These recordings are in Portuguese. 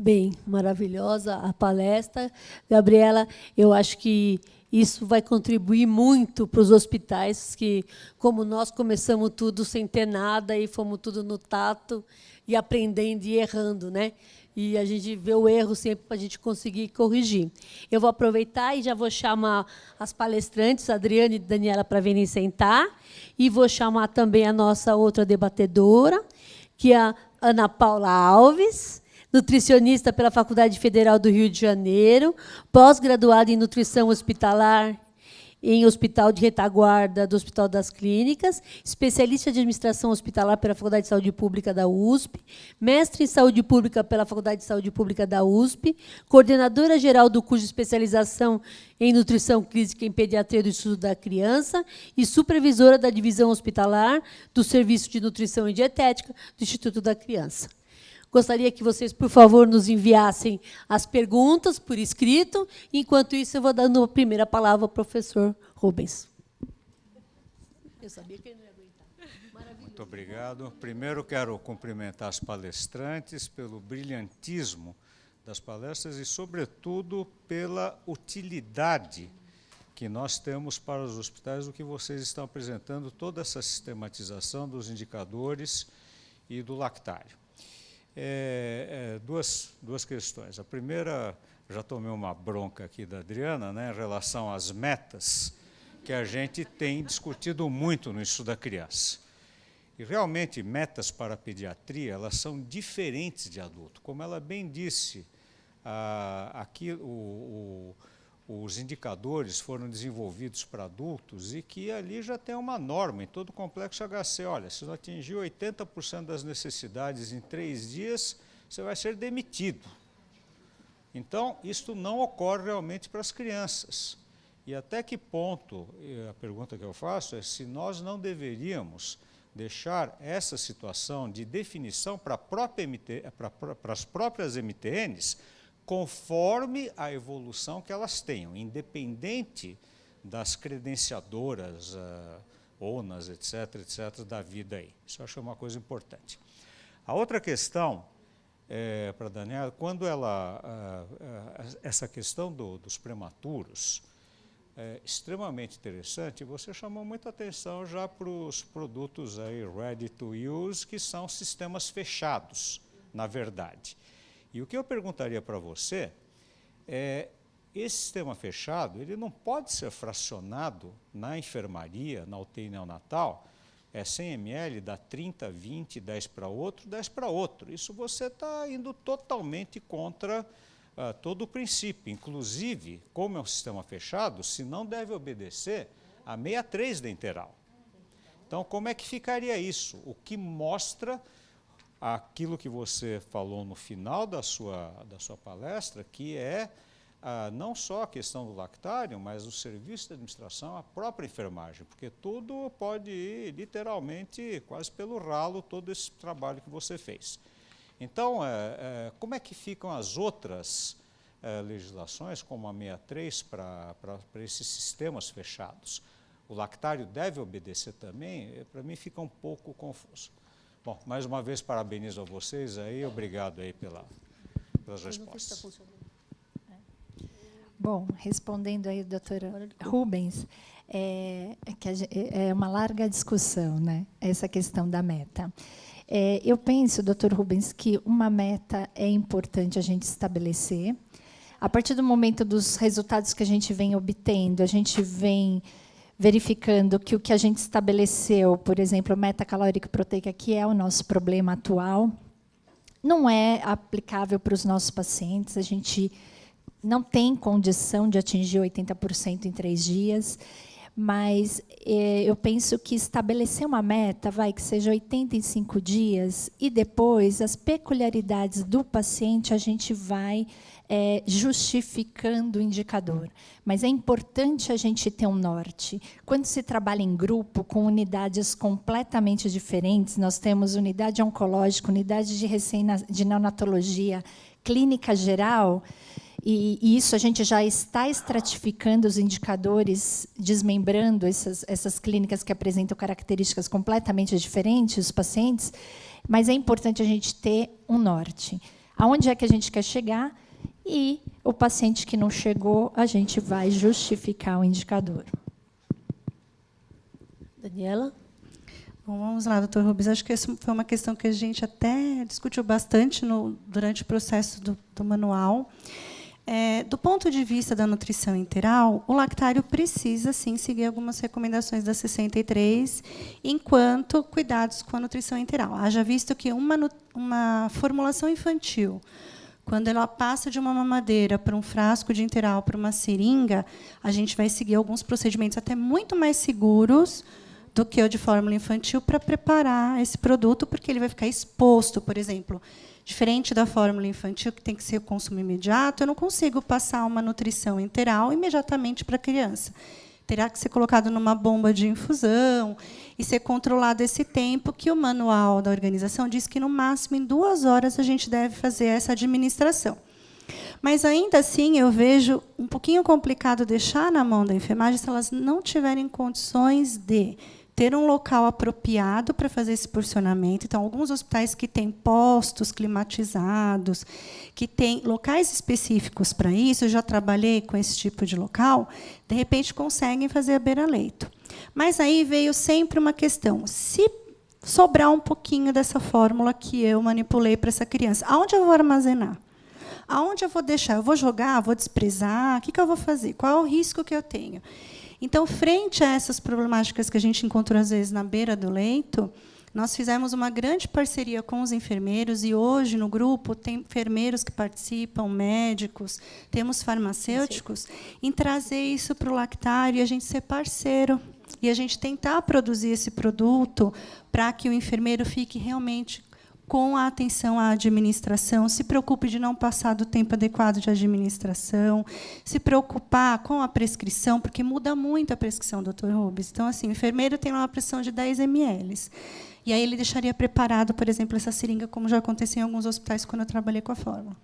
Bem, maravilhosa a palestra. Gabriela, eu acho que isso vai contribuir muito para os hospitais, que, como nós começamos tudo sem ter nada e fomos tudo no tato e aprendendo e errando, né? E a gente vê o erro sempre para a gente conseguir corrigir. Eu vou aproveitar e já vou chamar as palestrantes, a Adriane e a Daniela, para virem sentar, e vou chamar também a nossa outra debatedora, que é a Ana Paula Alves, nutricionista pela Faculdade Federal do Rio de Janeiro, pós-graduada em nutrição hospitalar em Hospital de Retaguarda do Hospital das Clínicas, especialista de administração hospitalar pela Faculdade de Saúde Pública da USP, mestre em saúde pública pela Faculdade de Saúde Pública da USP, coordenadora geral do curso de especialização em nutrição clínica em pediatria do Estudo da Criança e supervisora da divisão hospitalar do Serviço de Nutrição e Dietética do Instituto da Criança. Gostaria que vocês, por favor, nos enviassem as perguntas por escrito. Enquanto isso, eu vou dando a primeira palavra ao professor Rubens. Eu sabia que ele não ia aguentar. Maravilhoso. Muito obrigado. Primeiro, quero cumprimentar as palestrantes pelo brilhantismo das palestras e, sobretudo, pela utilidade que nós temos para os hospitais, o que vocês estão apresentando, toda essa sistematização dos indicadores e do lactário. Duas questões. A primeira, já tomei uma bronca aqui da Adriana, né, em relação às metas, que a gente tem discutido muito no estudo da criança. E, realmente, metas para a pediatria, elas são diferentes de adulto. Como ela bem disse, aqui os indicadores foram desenvolvidos para adultos e que ali já tem uma norma em todo o complexo HC. Olha, se não atingir 80% das necessidades em 3 dias, você vai ser demitido. Então, isto não ocorre realmente para as crianças. E até que ponto, a pergunta que eu faço é se nós não deveríamos deixar essa situação de definição para as próprias MTNs, conforme a evolução que elas tenham, independente das credenciadoras, ONAs, etc., da vida aí. Isso eu acho uma coisa importante. A outra questão, para a Daniela, quando essa questão dos prematuros, é extremamente interessante, você chamou muita atenção já para os produtos aí ready to use, que são sistemas fechados, na verdade. E o que eu perguntaria para você esse sistema fechado, ele não pode ser fracionado na enfermaria, na UTI neonatal, 100 ml, dá 30, 20, 10 para outro, 10 para outro. Isso você está indo totalmente contra todo o princípio. Inclusive, como é um sistema fechado, se não deve obedecer a 63 da Interal. Então, como é que ficaria isso? O que mostra aquilo que você falou no final da sua palestra, que é não só a questão do lactário, mas o serviço de administração, a própria enfermagem, porque tudo pode ir literalmente quase pelo ralo, todo esse trabalho que você fez. Então, como é que ficam as outras legislações, como a 63, para esses sistemas fechados? O lactário deve obedecer também? Para mim fica um pouco confuso. Bom, mais uma vez, parabenizo a vocês aí, obrigado aí pelas respostas. Bom, respondendo aí, doutora Rubens, é uma larga discussão, né, essa questão da meta. Eu penso, doutor Rubens, que uma meta é importante a gente estabelecer. A partir do momento dos resultados que a gente vem obtendo, a gente vem verificando que o que a gente estabeleceu, por exemplo, meta calórica e proteica, que é o nosso problema atual, não é aplicável para os nossos pacientes. A gente não tem condição de atingir 80% em 3 dias, mas eu penso que estabelecer uma meta, que seja 85 dias, e depois as peculiaridades do paciente a gente vai justificando o indicador. Mas é importante a gente ter um norte. Quando se trabalha em grupo, com unidades completamente diferentes, nós temos unidade oncológica, unidade de neonatologia, clínica geral, e isso a gente já está estratificando os indicadores, desmembrando essas clínicas que apresentam características completamente diferentes, os pacientes, mas é importante a gente ter um norte. aonde é que a gente quer chegar, e o paciente que não chegou, a gente vai justificar o indicador. Daniela? Bom, vamos lá, doutor Rubens. Acho que essa foi uma questão que a gente até discutiu bastante durante o processo do manual. Do ponto de vista da nutrição enteral, o lactário precisa, sim, seguir algumas recomendações da 63, enquanto cuidados com a nutrição enteral. Haja visto que uma formulação infantil, quando ela passa de uma mamadeira para um frasco de enteral, para uma seringa, a gente vai seguir alguns procedimentos até muito mais seguros do que o de fórmula infantil para preparar esse produto, porque ele vai ficar exposto, por exemplo. Diferente da fórmula infantil, que tem que ser o consumo imediato, eu não consigo passar uma nutrição enteral imediatamente para a criança. Terá que ser colocado numa bomba de infusão e ser controlado esse tempo, que o manual da organização diz que, no máximo, em 2 horas, a gente deve fazer essa administração. Mas, ainda assim, eu vejo um pouquinho complicado deixar na mão da enfermagem se elas não tiverem condições de ter um local apropriado para fazer esse porcionamento. Então, alguns hospitais que têm postos climatizados, que têm locais específicos para isso, eu já trabalhei com esse tipo de local, de repente conseguem fazer a beira-leito. Mas aí veio sempre uma questão: se sobrar um pouquinho dessa fórmula que eu manipulei para essa criança, aonde eu vou armazenar? Aonde eu vou deixar? Eu vou jogar? Vou desprezar? O que eu vou fazer? Qual é o risco que eu tenho? Então, frente a essas problemáticas que a gente encontrou, às vezes, na beira do leito, nós fizemos uma grande parceria com os enfermeiros, e hoje, no grupo, tem enfermeiros que participam, médicos, temos farmacêuticos, em trazer isso para o lactário e a gente ser parceiro, e a gente tentar produzir esse produto para que o enfermeiro fique realmente com a atenção à administração, se preocupe de não passar do tempo adequado de administração, se preocupar com a prescrição, porque muda muito a prescrição, doutor Rubens. Então, assim, o enfermeiro tem uma prescrição de 10 ml. E aí ele deixaria preparado, por exemplo, essa seringa, como já aconteceu em alguns hospitais quando eu trabalhei com a fórmula.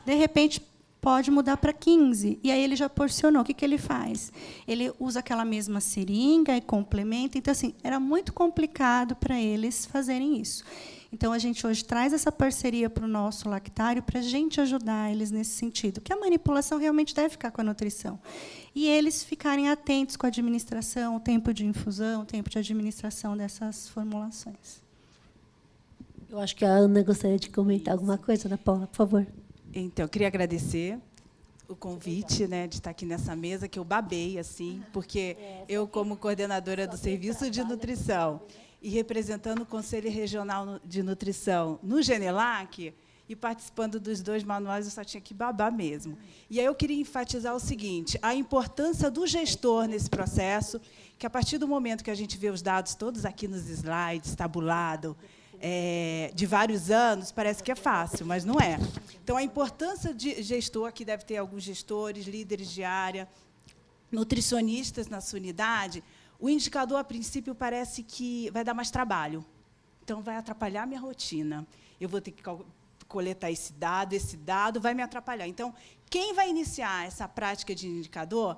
De repente, pode mudar para 15. E aí ele já porcionou. O que ele faz? Ele usa aquela mesma seringa e complementa. Então, assim, era muito complicado para eles fazerem isso. Então, a gente hoje traz essa parceria para o nosso lactário para a gente ajudar eles nesse sentido, que a manipulação realmente deve ficar com a nutrição. E eles ficarem atentos com a administração, o tempo de infusão, o tempo de administração dessas formulações. Eu acho que a Ana gostaria de comentar alguma coisa, Ana Paula, por favor. Então, eu queria agradecer o convite, né, de estar aqui nessa mesa, que eu babei, assim, porque eu, como coordenadora do Serviço de Nutrição e representando o Conselho Regional de Nutrição no Genelac, e participando dos 2 manuais, eu só tinha que babar mesmo. E aí eu queria enfatizar o seguinte: a importância do gestor nesse processo, que, a partir do momento que a gente vê os dados todos aqui nos slides, tabulado, de vários anos, parece que é fácil, mas não é. Então, a importância de gestor, aqui deve ter alguns gestores, líderes de área, nutricionistas na sua unidade. O indicador, a princípio, parece que vai dar mais trabalho. Então, vai atrapalhar a minha rotina. Eu vou ter que coletar esse dado vai me atrapalhar. Então, quem vai iniciar essa prática de indicador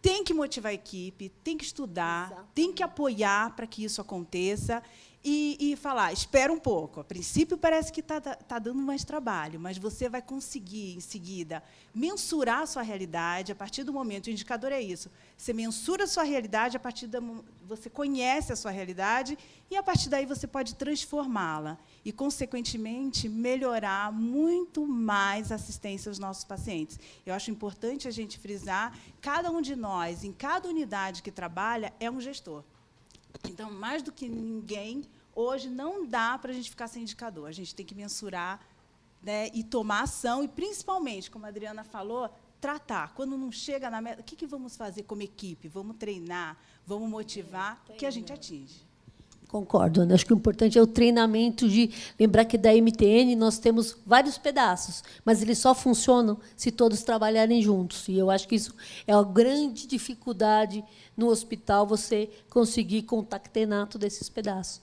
tem que motivar a equipe, tem que estudar, tem que apoiar para que isso aconteça e falar, espera um pouco, a princípio parece que está dando mais trabalho, mas você vai conseguir, em seguida, mensurar a sua realidade. A partir do momento, o indicador é isso, você mensura a sua realidade, a partir você conhece a sua realidade, e, a partir daí, você pode transformá-la e, consequentemente, melhorar muito mais a assistência aos nossos pacientes. Eu acho importante a gente frisar, cada um de nós, em cada unidade que trabalha, é um gestor. Então, mais do que ninguém, hoje não dá para a gente ficar sem indicador. A gente tem que mensurar, né, e tomar ação, e, principalmente, como a Adriana falou, tratar. Quando não chega na meta, o que vamos fazer como equipe? Vamos treinar, vamos motivar, que a gente atinge. Concordo, Ana. Acho que o importante é o treinamento de lembrar que da MTN nós temos vários pedaços, mas eles só funcionam se todos trabalharem juntos. E eu acho que isso é uma grande dificuldade no hospital, você conseguir concatenar todos esses pedaços.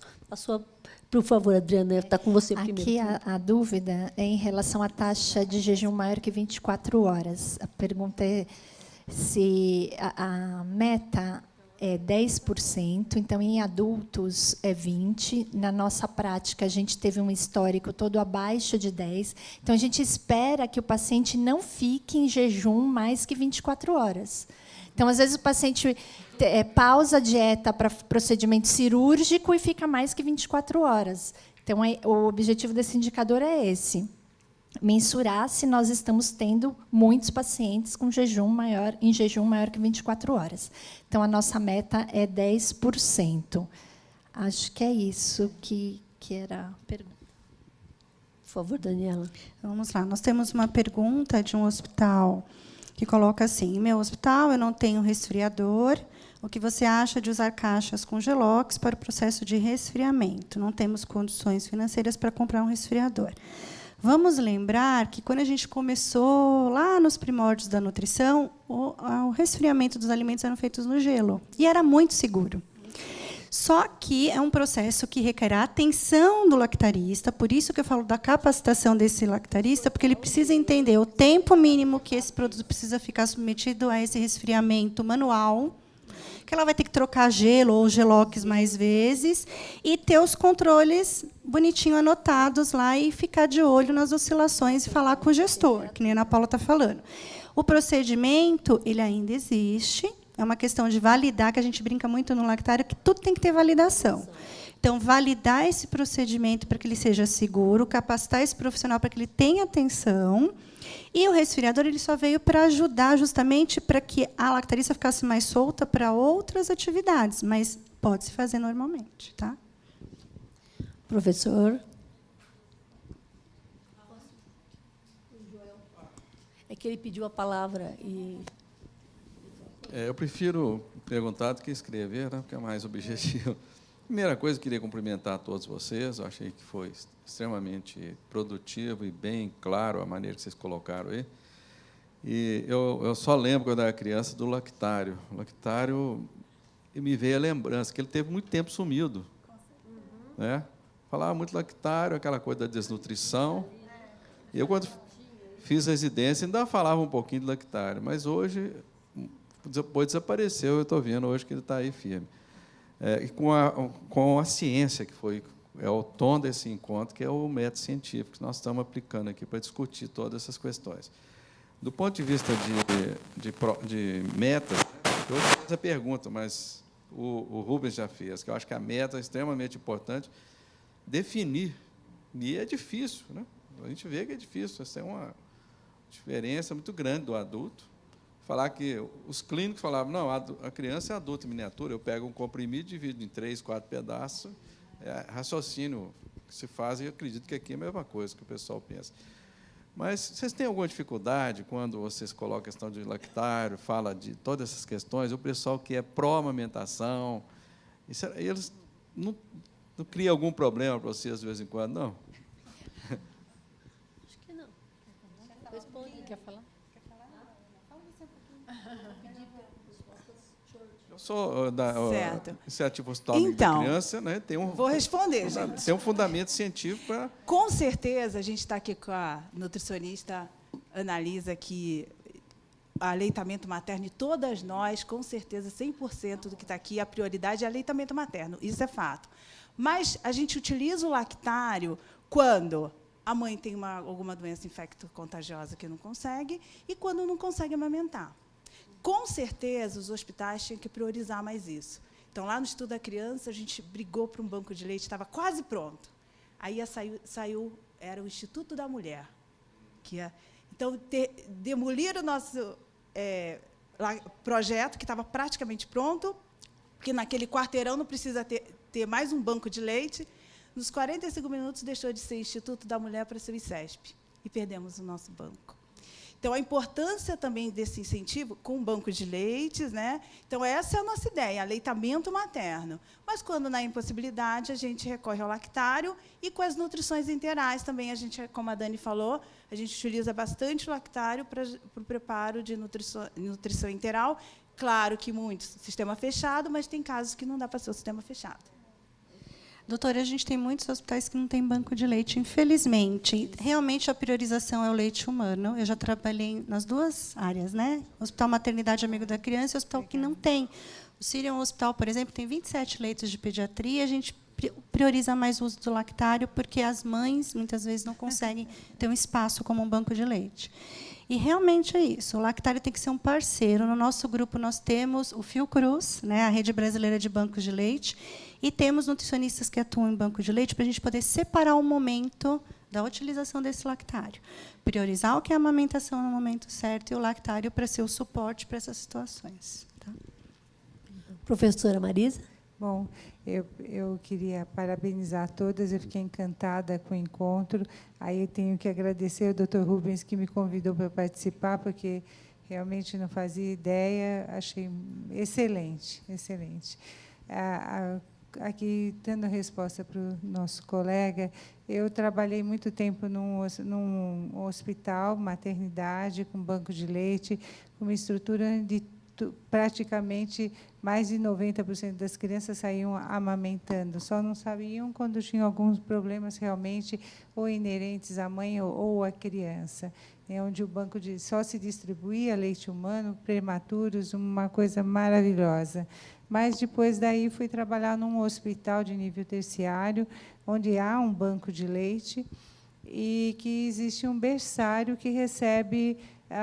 Por favor, Adriana, está com você primeiro. Aqui a dúvida é em relação à taxa de jejum maior que 24 horas. A pergunta é se a meta é 10%, então em adultos é 20%. Na nossa prática, a gente teve um histórico todo abaixo de 10%. Então, a gente espera que o paciente não fique em jejum mais que 24 horas. Então, às vezes, o paciente pausa a dieta para procedimento cirúrgico e fica mais que 24 horas. Então, o objetivo desse indicador é esse: mensurar se nós estamos tendo muitos pacientes com jejum maior que 24 horas. Então, a nossa meta é 10%. Acho que é isso que era a pergunta. Por favor, Daniela. Vamos lá. Nós temos uma pergunta de um hospital que coloca assim: em meu hospital eu não tenho resfriador. O que você acha de usar caixas com Gelox para o processo de resfriamento? Não temos condições financeiras para comprar um resfriador. Vamos lembrar que, quando a gente começou lá nos primórdios da nutrição, o resfriamento dos alimentos eram feitos no gelo. E era muito seguro. Só que é um processo que requer a atenção do lactarista, por isso que eu falo da capacitação desse lactarista, porque ele precisa entender o tempo mínimo que esse produto precisa ficar submetido a esse resfriamento manual, que ela vai ter que trocar gelo ou Gelox mais vezes, e ter os controles bonitinho anotados lá e ficar de olho nas oscilações e falar com o gestor, que nem a Ana Paula está falando. O procedimento, ele ainda existe, é uma questão de validar, que a gente brinca muito no lactário, que tudo tem que ter validação. Então, validar esse procedimento para que ele seja seguro, capacitar esse profissional para que ele tenha atenção. E o resfriador, ele só veio para ajudar justamente para que a lactarista ficasse mais solta para outras atividades, mas pode-se fazer normalmente. Tá? Professor? É que ele pediu a palavra e... Eu prefiro perguntar do que escrever, né, porque é mais objetivo. Primeira coisa, queria cumprimentar a todos vocês. Eu achei que foi extremamente produtivo e bem claro a maneira que vocês colocaram aí. E eu só lembro, quando eu era criança, do lactário. O lactário, me veio a lembrança que ele teve muito tempo sumido. Né? Falava muito lactário, aquela coisa da desnutrição. E eu, quando fiz residência, ainda falava um pouquinho de lactário, mas hoje, depois desapareceu, eu estou vendo hoje que ele está aí firme. E com a ciência, que é o tom desse encontro, que é o método científico que nós estamos aplicando aqui para discutir todas essas questões. Do ponto de vista de metas, eu fiz a pergunta, mas o Rubens já fez, que eu acho que a meta é extremamente importante, definir, e é difícil, né? A gente vê que é difícil, essa é uma diferença muito grande do adulto. Falar que os clínicos falavam, não, a criança é adulta em miniatura, eu pego um comprimido, divido em 3, 4 pedaços, é raciocínio que se faz, e eu acredito que aqui é a mesma coisa que o pessoal pensa. Mas vocês têm alguma dificuldade quando vocês colocam a questão de lactário, fala de todas essas questões, o pessoal que é pró-amamentação, eles não criam algum problema para vocês de vez em quando, não? Acho que não. Responde. Quer falar? Eu sou da Iniciativa Hospital Então, da Criança, né? Vou responder, gente. Tem um fundamento científico para... Com certeza, a gente está aqui com a nutricionista Analisa, que aleitamento materno, e todas nós, com certeza, 100% do que está aqui, a prioridade é aleitamento materno, isso é fato. Mas a gente utiliza o lactário quando a mãe tem alguma doença infecto-contagiosa que não consegue e quando não consegue amamentar. Com certeza, os hospitais tinham que priorizar mais isso. Então, lá no Estudo da Criança, a gente brigou para um banco de leite, estava quase pronto. Aí saiu, era o Instituto da Mulher. Então, demoliram o nosso projeto, que estava praticamente pronto, porque naquele quarteirão não precisa ter mais um banco de leite. Nos 45 minutos, deixou de ser Instituto da Mulher para ser o ICESP. E perdemos o nosso banco. Então, a importância também desse incentivo com o banco de leites, né? Então, essa é a nossa ideia, aleitamento materno. Mas, quando na impossibilidade, a gente recorre ao lactário e com as nutrições interais também, a gente, como a Dani falou, a gente utiliza bastante o lactário para o preparo de nutrição interal. Claro que muitos, sistema fechado, mas tem casos que não dá para ser o sistema fechado. Doutora, a gente tem muitos hospitais que não têm banco de leite, infelizmente. Realmente, a priorização é o leite humano. Eu já trabalhei nas duas áreas, né? Hospital Maternidade Amigo da Criança e hospital que não tem. O Sírio é um hospital, por exemplo, tem 27 leitos de pediatria, a gente prioriza mais o uso do lactário, porque as mães, muitas vezes, não conseguem ter um espaço como um banco de leite. E realmente é isso, o lactário tem que ser um parceiro. No nosso grupo, nós temos o Fiocruz, né, a Rede Brasileira de Bancos de Leite, e temos nutricionistas que atuam em banco de leite para a gente poder separar o momento da utilização desse lactário. Priorizar o que é a amamentação no momento certo e o lactário para ser o suporte para essas situações. Tá? Professora Marisa? Bom, eu queria parabenizar todas, eu fiquei encantada com o encontro. Aí eu tenho que agradecer ao Dr. Rubens, que me convidou para participar, porque realmente não fazia ideia, achei excelente, excelente. Aqui, dando resposta para o nosso colega, eu trabalhei muito tempo num hospital, maternidade, com banco de leite, com uma estrutura de praticamente mais de 90% das crianças saíam amamentando, só não sabiam quando tinham alguns problemas realmente ou inerentes à mãe ou à criança, onde o banco só se distribuía leite humano, prematuros, uma coisa maravilhosa. Mas, depois daí, fui trabalhar num hospital de nível terciário, onde há um banco de leite e que existe um berçário que recebe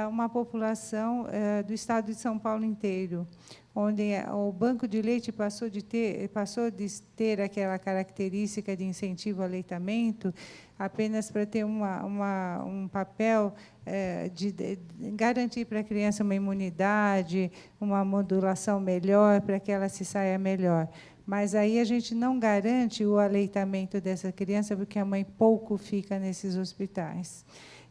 uma população do estado de São Paulo inteiro, onde o banco de leite passou de ter aquela característica de incentivo ao aleitamento apenas para ter um papel de garantir para a criança uma imunidade, uma modulação melhor, para que ela se saia melhor. Mas aí a gente não garante o aleitamento dessa criança, porque a mãe pouco fica nesses hospitais.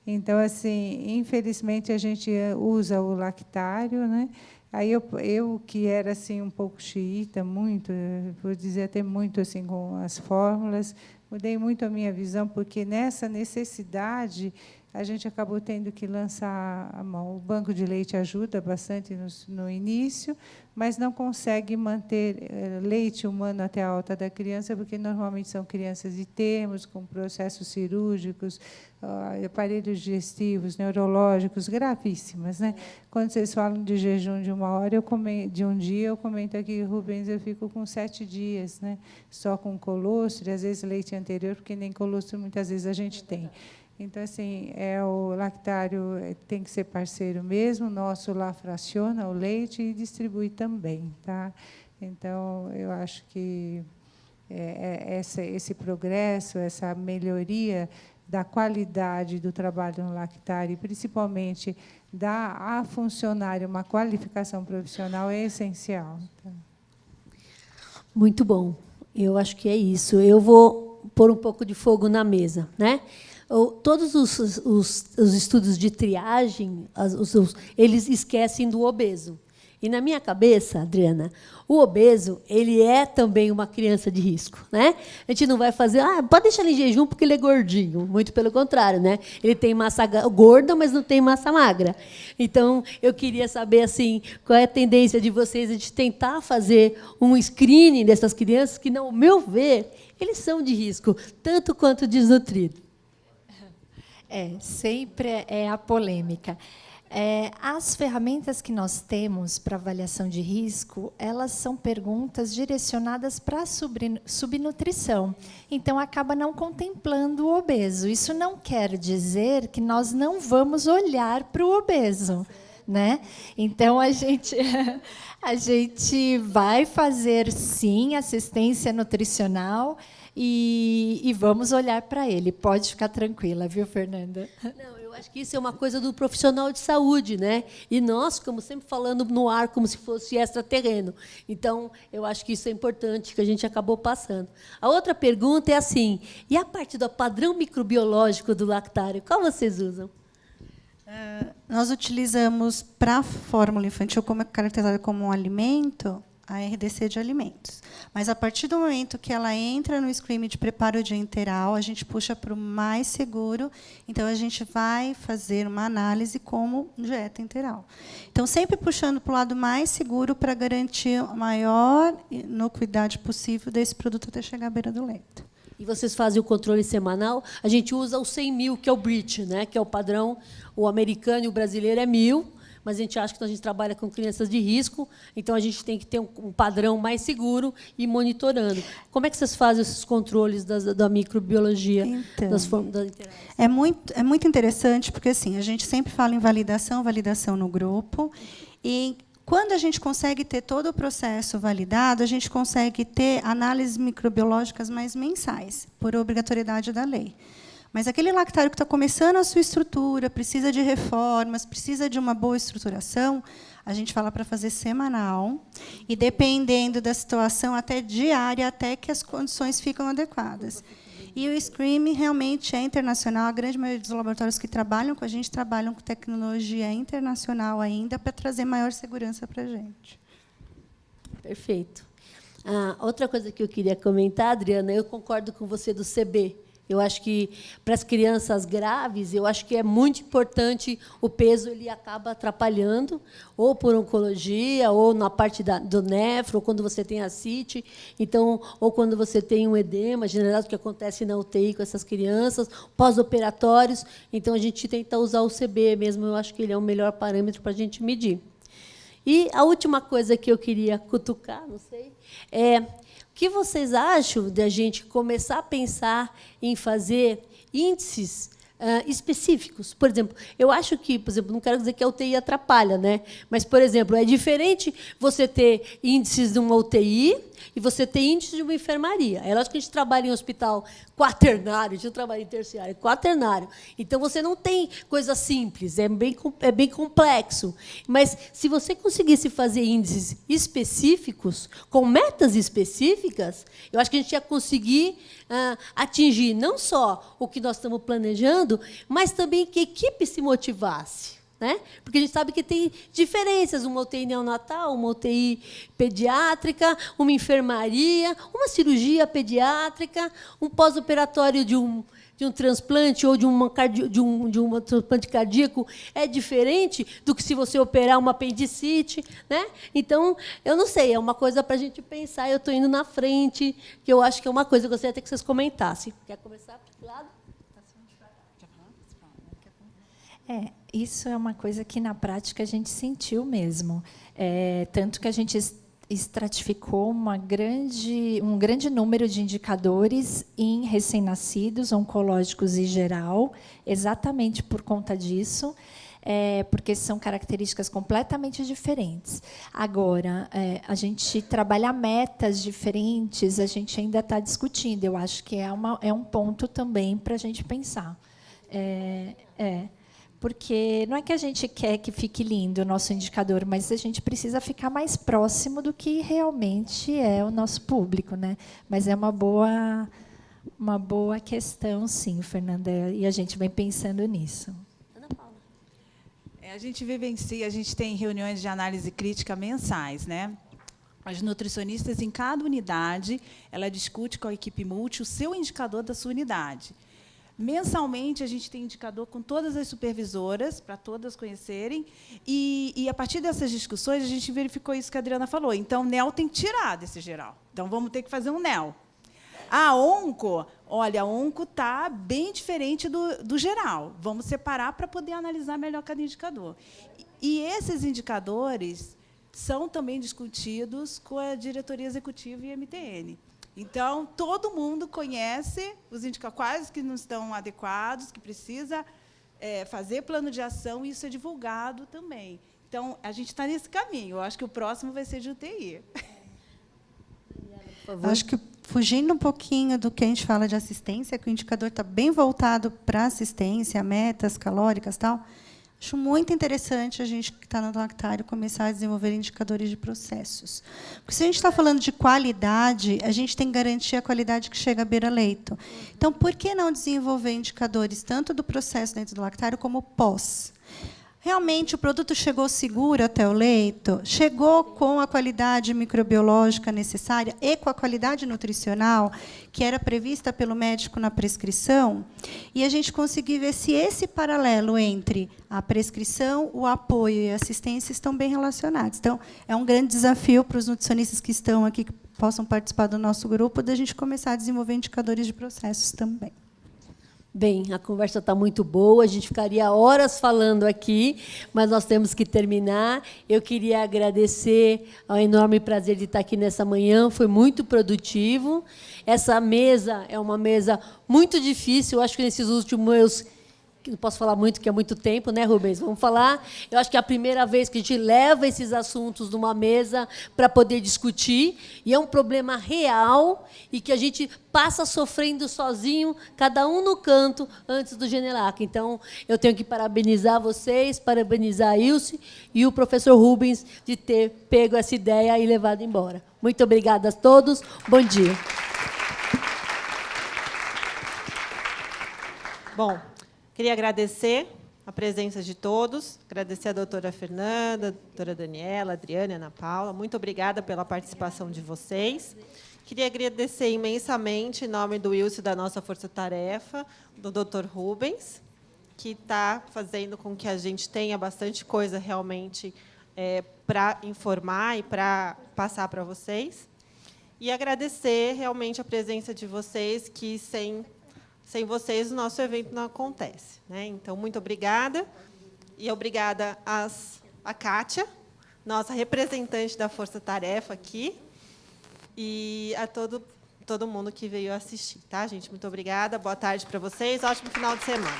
Então, assim, infelizmente, a gente usa o lactário, né? Aí eu que era assim um pouco xiita, muito, vou dizer até muito assim com as fórmulas, mudei muito a minha visão, porque nessa necessidade a gente acabou tendo que lançar a mão. O banco de leite ajuda bastante no início, mas não consegue manter leite humano até a alta da criança, porque normalmente são crianças de termos, com processos cirúrgicos, aparelhos digestivos, neurológicos, gravíssimas, né? Quando vocês falam de jejum de 1 hora, de um dia, eu comento aqui, Rubens, eu fico com 7 dias, né? Só com colostro, às vezes leite anterior, porque nem colostro muitas vezes a gente tem. Então, assim, o lactário tem que ser parceiro mesmo, nosso lá fraciona o leite e distribui também. Tá? Então, eu acho que esse progresso, essa melhoria da qualidade do trabalho no lactário, e principalmente dar à funcionária uma qualificação profissional, é essencial. Tá? Muito bom. Eu acho que é isso. Eu vou pôr um pouco de fogo na mesa, né? Todos os estudos de triagem, eles esquecem do obeso. E, na minha cabeça, Adriana, o obeso ele é também uma criança de risco. Né? A gente não vai fazer, pode deixar ele em jejum porque ele é gordinho. Muito pelo contrário. Né? Ele tem massa gorda, mas não tem massa magra. Então, eu queria saber assim, qual é a tendência de vocês de tentar fazer um screening dessas crianças que, ao meu ver, eles são de risco, tanto quanto desnutridos. Sempre é a polêmica. As ferramentas que nós temos para avaliação de risco, elas são perguntas direcionadas para a subnutrição. Então, acaba não contemplando o obeso. Isso não quer dizer que nós não vamos olhar para o obeso. Né? Então, a gente vai fazer, sim, assistência nutricional, e vamos olhar para ele. Pode ficar tranquila, viu, Fernanda? Não, eu acho que isso é uma coisa do profissional de saúde, né? E nós, como sempre falando no ar, como se fosse extraterreno. Então, eu acho que isso é importante, que a gente acabou passando. A outra pergunta é assim, e a parte do padrão microbiológico do lactário, qual vocês usam? Nós utilizamos, para a fórmula infantil, como é caracterizada como um alimento, a RDC de alimentos. Mas, a partir do momento que ela entra no screening de preparo de enteral, a gente puxa para o mais seguro, então a gente vai fazer uma análise como dieta enteral. Então, sempre puxando para o lado mais seguro para garantir a maior inocuidade possível desse produto até chegar à beira do leito. E vocês fazem o controle semanal? A gente usa o 100 mil, que é o BRIT, né? Que é o padrão, o americano e o brasileiro é 1000, mas a gente acha que a gente trabalha com crianças de risco, então a gente tem que ter um padrão mais seguro e monitorando. Como é que vocês fazem esses controles da microbiologia, Então, das interações? é muito interessante, porque assim, a gente sempre fala em validação no grupo, e quando a gente consegue ter todo o processo validado, a gente consegue ter análises microbiológicas mais mensais, por obrigatoriedade da lei. Mas aquele lactário que está começando a sua estrutura, precisa de reformas, precisa de uma boa estruturação, a gente fala para fazer semanal, e, dependendo da situação, até diária, até que as condições ficam adequadas. E o Scream realmente é internacional. A grande maioria dos laboratórios que trabalham com a gente trabalham com tecnologia internacional ainda para trazer maior segurança para a gente. Perfeito. Outra coisa que eu queria comentar, Adriana, eu concordo com você do CB. Eu acho que, para as crianças graves, eu acho que é muito importante o peso, ele acaba atrapalhando, ou por oncologia, ou na parte do nefro, ou quando você tem ascite, então, ou quando você tem um edema generalizado, que acontece na UTI com essas crianças, pós-operatórios. Então, a gente tenta usar o CB mesmo, eu acho que ele é o melhor parâmetro para a gente medir. E a última coisa que eu queria cutucar, não sei, o que vocês acham de a gente começar a pensar em fazer índices específicos? Por exemplo, eu acho que, por exemplo, não quero dizer que a UTI atrapalha, né? Mas, por exemplo, é diferente você ter índices de uma UTI e você ter índices de uma enfermaria. É lógico que a gente trabalha em hospital quaternário, a gente não trabalha em terciário, é quaternário. Então, você não tem coisa simples, é bem complexo. Mas, se você conseguisse fazer índices específicos, com metas específicas, eu acho que a gente ia conseguir atingir não só o que nós estamos planejando, mas também que a equipe se motivasse. Né? Porque a gente sabe que tem diferenças, uma UTI neonatal, uma UTI pediátrica, uma enfermaria, uma cirurgia pediátrica, um pós-operatório de um transplante ou de um transplante cardíaco é diferente do que se você operar uma apendicite. Né? Então, eu não sei, é uma coisa para a gente pensar, eu estou indo na frente, que eu acho que é uma coisa que eu gostaria até que vocês comentassem. Quer começar para que lado? Isso é uma coisa que, na prática, a gente sentiu mesmo. Tanto que a gente estratificou um grande número de indicadores em recém-nascidos, oncológicos e geral, exatamente por conta disso, porque são características completamente diferentes. Agora, a gente trabalha metas diferentes, a gente ainda está discutindo. Eu acho que é um ponto também para a gente pensar. Porque não é que a gente quer que fique lindo o nosso indicador, mas a gente precisa ficar mais próximo do que realmente é o nosso público, né? Mas é uma boa questão, sim, Fernanda, e a gente vem pensando nisso. Ana Paula. A gente vivencia, a gente tem reuniões de análise crítica mensais, né? As nutricionistas, em cada unidade, ela discute com a equipe multi o seu indicador da sua unidade. Mensalmente, a gente tem indicador com todas as supervisoras, para todas conhecerem, e, a partir dessas discussões, a gente verificou isso que a Adriana falou. Então, o NEL tem que tirar desse geral. Então, vamos ter que fazer um NEL. A onco, olha, a onco está bem diferente do geral. Vamos separar para poder analisar melhor cada indicador. E esses indicadores são também discutidos com a diretoria executiva e MTN. Então, todo mundo conhece os indicadores, quais que não estão adequados, que precisa fazer plano de ação, e isso é divulgado também. Então, a gente está nesse caminho. Eu acho que o próximo vai ser de UTI. Por favor. Acho que, fugindo um pouquinho do que a gente fala de assistência, que o indicador está bem voltado para assistência, metas calóricas e tal, acho muito interessante a gente que está no lactário começar a desenvolver indicadores de processos. Porque, se a gente está falando de qualidade, a gente tem que garantir a qualidade que chega à beira-leito. Então, por que não desenvolver indicadores tanto do processo dentro do lactário como pós? Realmente, o produto chegou seguro até o leito? Chegou com a qualidade microbiológica necessária e com a qualidade nutricional que era prevista pelo médico na prescrição? E a gente conseguir ver se esse paralelo entre a prescrição, o apoio e a assistência estão bem relacionados. Então, é um grande desafio para os nutricionistas que estão aqui, que possam participar do nosso grupo, da gente começar a desenvolver indicadores de processos também. Bem, a conversa está muito boa, a gente ficaria horas falando aqui, mas nós temos que terminar. Eu queria agradecer ao enorme prazer de estar aqui nessa manhã, foi muito produtivo. Essa mesa é uma mesa muito difícil, eu acho que nesses últimos... não posso falar muito, que é muito tempo, né, Rubens? Vamos falar. Eu acho que é a primeira vez que a gente leva esses assuntos numa mesa para poder discutir, e é um problema real e que a gente passa sofrendo sozinho, cada um no canto, antes do Genelac. Então, eu tenho que parabenizar vocês, parabenizar a Ilse e o professor Rubens de ter pego essa ideia e levado embora. Muito obrigada a todos. Bom dia. Bom, queria agradecer a presença de todos, agradecer a doutora Fernanda, a doutora Daniela, a Adriana e a Ana Paula. Muito obrigada pela participação de vocês. Queria agradecer imensamente, em nome do Ilse, da nossa força-tarefa, do doutor Rubens, que está fazendo com que a gente tenha bastante coisa realmente para informar e para passar para vocês. E agradecer realmente a presença de vocês, que sem vocês, o nosso evento não acontece, né? Então, muito obrigada. E obrigada a Kátia, nossa representante da Força Tarefa aqui, e a todo mundo que veio assistir. Tá, gente? Muito obrigada. Boa tarde para vocês. Ótimo final de semana.